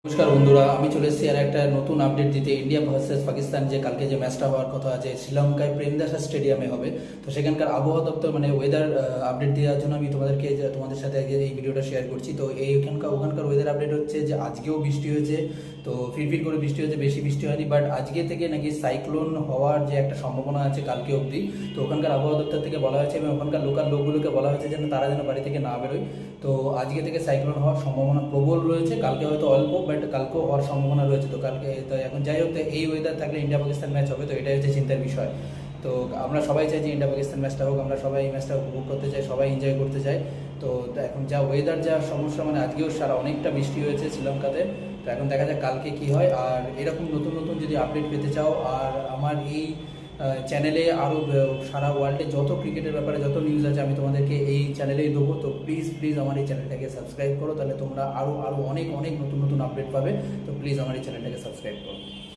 নমস্কার বন্ধুরা, আমি চলে এসেছি আর একটা নতুন আপডেট দিতে। ইন্ডিয়া ভার্সেস পাকিস্তান যে কালকে যে ম্যাচটা হওয়ার কথা আছে শ্রীলঙ্কায় প্রেমদাসা স্টেডিয়ামে হবে, তো সেখানকার আবহাওয়া দপ্তর মানে ওয়েদার আপডেট দেওয়ার জন্য আমি তোমাদের সাথে আগে এই ভিডিওটা শেয়ার করছি। তো ওখানকার ওয়েদার আপডেট হচ্ছে যে আজকেও বৃষ্টি হয়েছে, তো ফিরফির করে বৃষ্টি হয়েছে, বেশি বৃষ্টি হয়নি, বাট আজকে থেকে নাকি সাইক্লোন হওয়ার যে একটা সম্ভাবনা আছে কালকে অবধি। তো ওখানকার আবহাওয়া দপ্তর থেকে বলা হয়েছে এবং ওখানকার লোকাল লোকগুলোকে বলা হয়েছে যেন তারা যেন বাড়ি থেকে না বেরোয়। তো আজকে থেকে সাইক্লোন হওয়ার সম্ভাবনা প্রবল রয়েছে, কালকে হয়তো অল্প, বাট কালকেও হওয়ার সম্ভাবনা রয়েছে। তো কালকে তো এখন যাই হোক, তো এই ওয়েদার থাকলে ইন্ডিয়া পাকিস্তান ম্যাচ হবে, তো এটাই হচ্ছে চিন্তার বিষয়। তো আমরা সবাই চাই যে ইন্ডিয়া পাকিস্তান ম্যাচটা হোক, আমরা সবাই এই ম্যাচটা উপভোগ করতে চাই, সবাই এনজয় করতে চাই। তো এখন যা ওয়েদার যা সমস্যা, মানে আজকেও সারা অনেকটা বৃষ্টি হয়েছে শ্রীলঙ্কাতে। তো এখন দেখা যাক কালকে কি হয়। আর এরকম নতুন নতুন যদি আপডেট পেতে চাও, আর আমার এই চ্যানেলে আরও সারা ওয়ার্ল্ডে যত ক্রিকেটের ব্যাপারে যত নিউজ আছে আমি তোমাদেরকে এই চ্যানেলেই দেবো। তো প্লিজ প্লিজ আমার এই চ্যানেলটাকে সাবস্ক্রাইব করো, তাহলে তোমরা আরও আরও অনেক অনেক নতুন নতুন আপডেট পাবে। তো প্লিজ আমার এই চ্যানেলটাকে সাবস্ক্রাইব করো।